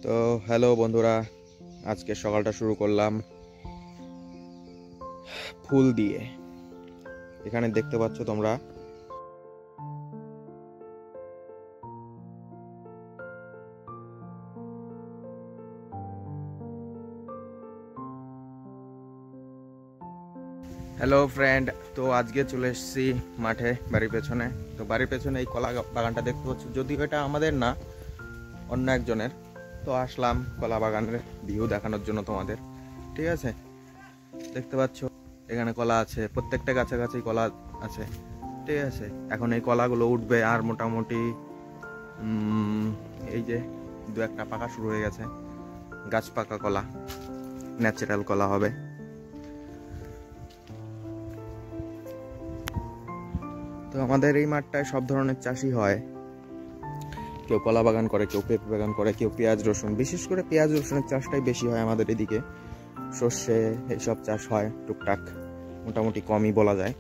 তো হ্যালো বন্ধুরা, আজকে সকালটা শুরু করলাম ফুল দিয়ে। এখানে দেখতে পাচ্ছ তোমরা হ্যালো ফ্রেন্ড, তো আজকে চলে এসেছি মাঠে বাড়ির পেছনে। তো বাড়ির পেছনে এই কলা বাগানটা দেখতে পাচ্ছ, যদিও এটা আমাদের না, অন্য একজনের। তো আসলাম কলা বাগানের ভিউ দেখানোর জন্য তোমাদের। ঠিক আছে, দেখতে পাচ্ছ এখানে কলা আছে, প্রত্যেকটা গাছে গাছেই কলা আছে। ঠিক আছে, এখন এই কলাগুলো উঠবে আর মোটামুটি এই যে দু একটা পাকা শুরু হয়ে গেছে। গাছ পাকা কলা, ন্যাচারাল কলা হবে। তো আমাদের এই মাঠটায় সব ধরনের চাষই হয়। কেউ কলা বাগান করে, কেউ পেঁপে বাগান করে, কেউ পেঁয়াজ রসুন। বিশেষ করে পেঁয়াজ রসুনের চাষটাই বেশি হয় আমাদের এদিকে। সর্ষে এইসব চাষ হয় টুকটাক, মোটামুটি কমই বলা যায়।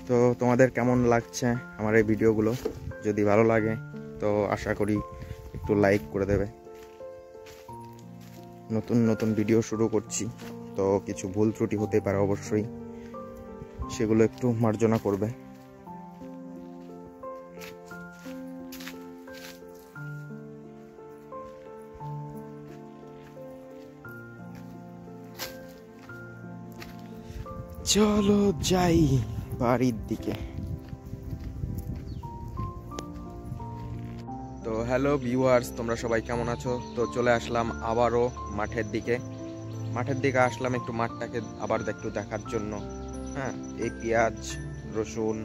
তো তোমাদের কেমন লাগছে আমার এই ভিডিওগুলো? যদি ভালো লাগে তো আশা করি একটু লাইক করে দেবে। নতুন নতুন ভিডিও শুরু করছি, তো কিছু ভুল ত্রুটি হতে পারে অবশ্যই, সেগুলো একটু মার্জনা করবে। চলো যাই বাড়ির দিকে। তো হ্যালো ভিউয়ার্স, তোমরা সবাই কেমন আছো? তো চলে আসলাম আবারও মাঠের দিকে আসলাম একটু মাঠটাকে আবার একটু দেখার জন্য। হ্যাঁ, এই পেঁয়াজ রসুন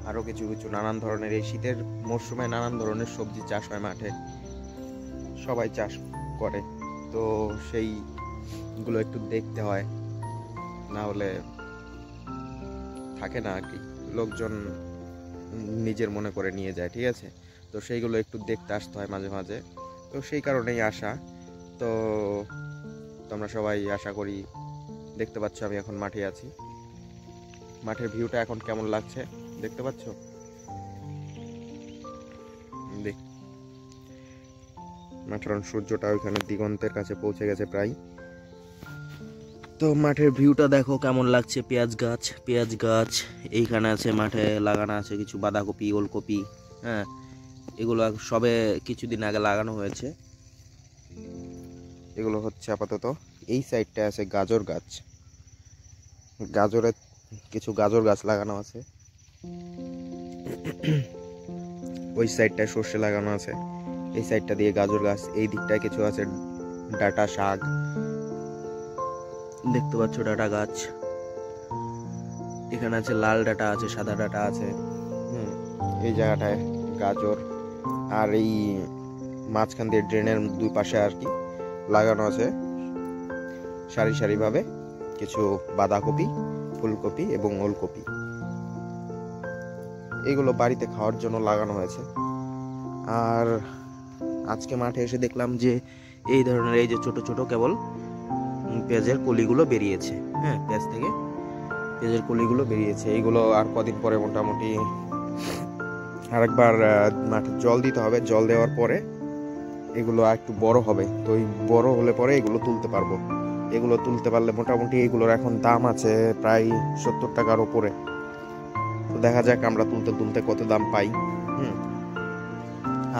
আরো কিছু কিছু নানান ধরনের, এই শীতের মরশুমে নানান ধরনের সবজি চাষ হয় মাঠে, সবাই চাষ করে। তো সেইগুলো একটু দেখতে হয়, না হলে থাকে না আর কি, লোকজন নিজের মনে করে নিয়ে যায়। ঠিক আছে, তো সেইগুলো একটু দেখতে আসতে হয় মাঝে মাঝে, তো সেই কারণেই আসা। তো তোমরা সবাই আশা করি দেখতে পাচ্ছ আমি এখন মাঠে আছি। মাঠের ভিউটা এখন কেমন লাগছে দেখতে পাচ্ছ? দেখ, মাঠের সূর্যটা ওইখানে দিগন্তের কাছে পৌঁছে গেছে প্রায়। তো মাঠের ভিউটা দেখো কেমন লাগছে। পেঁয়াজ গাছ এইখানে আছে, মাঠে লাগানো আছে কিছু বাঁধাকপি, ওলকপি। হ্যাঁ, এগুলো সবে কিছুদিন আগে লাগানো হয়েছে। এগুলো হচ্ছে আপাতত। এই সাইডটা আছে গাজর গাছ, কিছু গাজর গাছ লাগানো আছে। ওই সাইডটায় সর্ষে লাগানো আছে, এই সাইডটা দিয়ে গাজর গাছ। এই দিকটায় কিছু আছে ডাঁটা শাক, দেখতে পাচ্ছ ডাঁটা গাছ। এখানে আছে লাল ডাঁটা আছে, সাদা ডাঁটা আছে। এই জায়গাটায় গাজর, আর এই মাঝখান দিয়ে ড্রেনের দুই পাশে আর কি লাগানো আছে সারি সারি ভাবে কিছু বাঁধাকপি, ফুলকপি এবং ওলকপি। এগুলো বাড়িতে খাওয়ার জন্য লাগানো হয়েছে। আর আজকে মাঠে এসে দেখলাম যে এই ধরনের এই যে ছোট ছোট কেবল পেঁয়াজের কলিগুলো বেরিয়েছে। হ্যাঁ, পেঁয়াজ থেকে পেঁয়াজের কলিগুলো বেরিয়েছে। এইগুলো আর কদিন পরে মোটামুটি আরেকবার মাঠে জল দিতে হবে। জল দেওয়ার পরে এগুলো আর একটু বড় হবে। তো এই বড় হলে পরে এগুলো তুলতে পারবো। এগুলো তুলতে পারলে মোটামুটি এগুলোর এখন দাম আছে প্রায় 70 টাকার উপরে। তো দেখা যাক আমরা তুলতে তুলতে কত দাম পাই।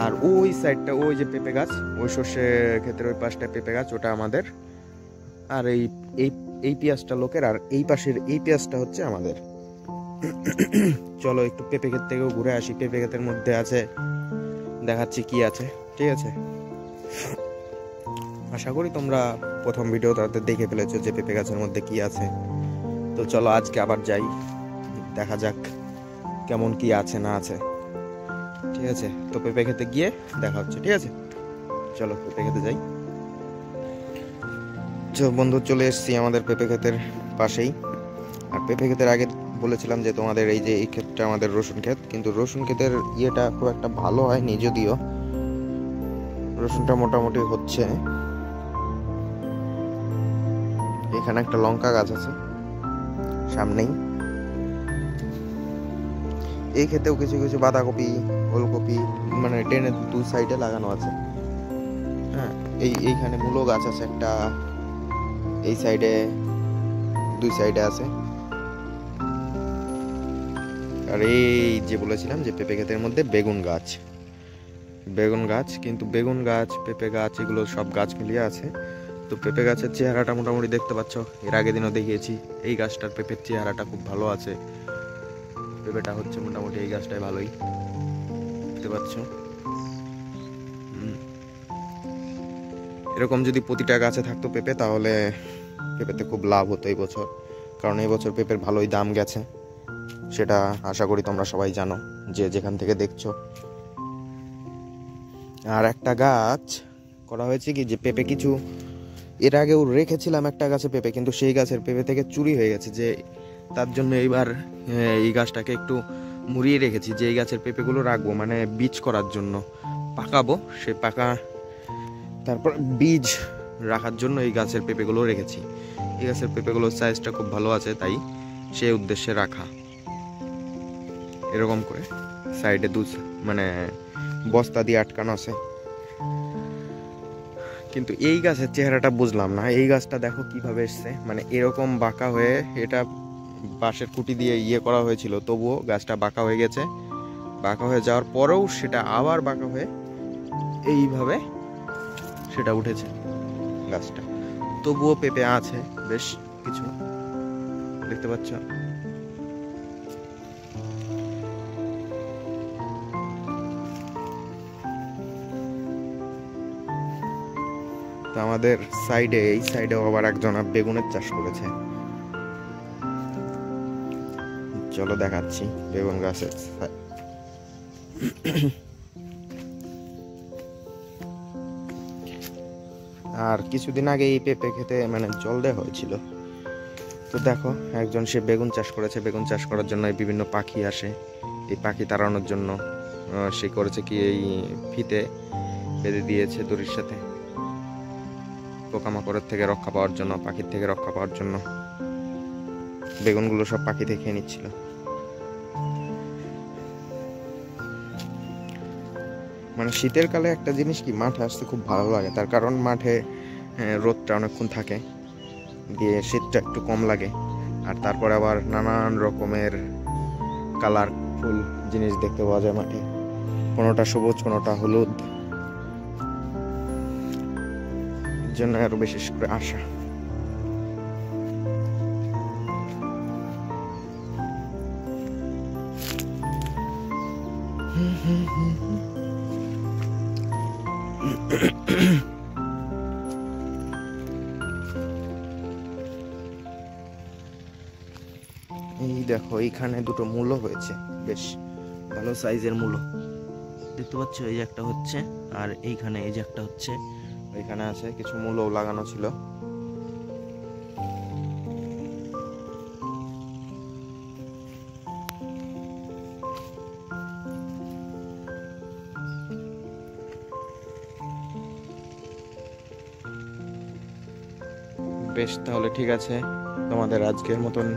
আর ওই সাইডটা, ওই যে পেঁপে গাছ, ওই সর্ষে ক্ষেতের ওই পাশটা পেঁপে গাছ, ওটা আমাদের। আর এই এই এই পেঁয়াজটা লোকের, আর এই পাশের এই পেঁয়াজটা হচ্ছে আমাদের। চলো একটু পেঁপে ক্ষেত থেকেও ঘুরে আসি। পেঁপে ক্ষেতের মধ্যে আছে, দেখাচ্ছি কি আছে। ঠিক আছে, আশা করি তোমরা প্রথম ভিডিও তাদের দেখে ফেলেছো যে পেঁপে গাছের মধ্যে কি আছে। তো চলো আজকে আবার যাই, দেখা যাক কেমন কি আছে না আছে। ঠিক আছে, তো পেঁপে খেতে গিয়ে দেখা হচ্ছে। ঠিক আছে, চলো পেঁপে খেতে যাই। বন্ধু, চলে এসেছি আমাদের পেঁপে ক্ষেতের পাশেই। আর পেঁপে ক্ষেতের আগে বলেছিলাম যে তোমাদের এই যে এই ক্ষেতটা আমাদের রসুন ক্ষেত, কিন্তু রসুন ক্ষেতের ইয়েটা খুব একটা ভালো হয়নি, যদিও রসুনটা মোটামুটি হচ্ছে। এখানে একটা লঙ্কা গাছ আছে সামনেই, এই ক্ষেতেও কিছু কিছু বাঁধাকপি, ওলকপি মানে ড্রেনের দুই সাইডে লাগানো আছে। হ্যাঁ, এইখানে মূলো গাছ আছে একটা, এই সাইডে দুই সাইডে আছে। আর এই যে বলেছিলাম যে পেঁপে ক্ষেতের মধ্যে বেগুন গাছ, কিন্তু বেগুন গাছ, পেঁপে গাছ এগুলো সব গাছ মিলিয়ে আছে। তো পেঁপে গাছের চেহারাটা মোটামুটি দেখতে পাচ্ছ, এর আগের দিনও দেখিয়েছি। এই গাছটার পেঁপের চেহারাটা খুব ভালো আছে, পেঁপেটা হচ্ছে মোটামুটি এই গাছটাই ভালোই দেখতে পাচ্ছ। এরকম যদি প্রতিটা গাছে থাকতো পেঁপে, তাহলে পেঁপেতে খুব লাভ হতো এই বছর, কারণ এই বছর পেঁপের ভালোই দাম গেছে, সেটা আশা করি তোমরা সবাই জানো যে যেখান থেকে দেখছো। আর একটা গাছ করা হয়েছে কি, যে পেঁপে কিছু এর আগেও রেখেছিলাম একটা গাছে পেঁপে, কিন্তু সেই গাছের পেঁপে থেকে চুরি হয়ে গেছে, যে তার জন্য এইবার এই গাছটাকে একটু মুড়িয়ে রেখেছি, যে এই গাছের পেঁপেগুলো রাখবো মানে বীজ করার জন্য, পাকাবো, সে পাকা তারপর বীজ রাখার জন্য এই গাছের পেঁপেগুলো রেখেছি। এই গাছের পেঁপেগুলোর সাইজটা খুব ভালো আছে, তাই সেই উদ্দেশ্যে রাখা। এরকম করে সাইডে মানে বস্তা দিয়ে আটকানো আছে। কিন্তু এই গাছের চেহারাটা বুঝলাম না, এই গাছটা দেখো কিভাবে এসছে, মানে এরকম বাঁকা হয়ে, এটা বাঁশের খুঁটি দিয়ে ইয়ে করা হয়েছিল, তবুও গাছটা বাঁকা হয়ে গেছে। বাঁকা হয়ে যাওয়ার পরেও সেটা আবার বাঁকা হয়ে এইভাবে সেটা উঠেছে গাছটা, তবুও পেঁপে আছে বেশ কিছু, দেখতে পাচ্ছ। তো আমাদের সাইডে, এই সাইডেও আবার একজন বেগুনের চাষ করেছে, চলো দেখাচ্ছি বেগুন গাছের। আর কিছুদিন আগে এই পেঁপে খেতে মানে জল দেওয়া হয়েছিল। তো দেখো একজন সে বেগুন চাষ করেছে, বেগুন চাষ করার জন্য বিভিন্ন পাখি আসে, এই পাখি তাড়ানোর জন্য সে করেছে কি, এই ফিতে বেঁধে দিয়েছে দড়ির সাথে, পোকামাকড়ের থেকে রক্ষা পাওয়ার জন্য, পাখির থেকে রক্ষা পাওয়ার জন্য। বেগুনগুলো সব পাখি খেয়ে নিচ্ছিল। মানে শীতের কালে একটা জিনিস কি, মাঠে আসতে খুব ভালো লাগে, তার কারণ মাঠে রোদটা অনেকক্ষণ থাকে, দিয়ে শীতটা একটু কম লাগে। আর তারপরে আবার নানান রকমের কালারফুল জিনিস দেখতে পাওয়া যায় মাঠে, কোনোটা সবুজ কোনোটা হলুদ, এর জন্য আরো বিশেষ করে আসা। এই দেখো এইখানে দুটো মূলো হয়েছে, বেশ ভালো সাইজের মূলো দেখতে পাচ্ছ, এই যে একটা হচ্ছে, আর এইখানে এই যে একটা হচ্ছে, ওইখানে আছে কিছু মূলো লাগানো ছিল। বেশ, তাহলে ঠিক আছে, তোমাদের আজকের মতন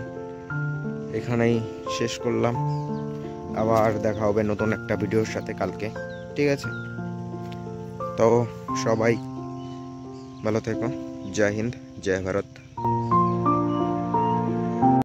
এখানেই শেষ করলাম। আবার দেখা হবে নতুন একটা ভিডিওর সাথে কালকে, ঠিক আছে? তো সবাই ভালো থেকো, জয় হিন্দ, জয় ভারত।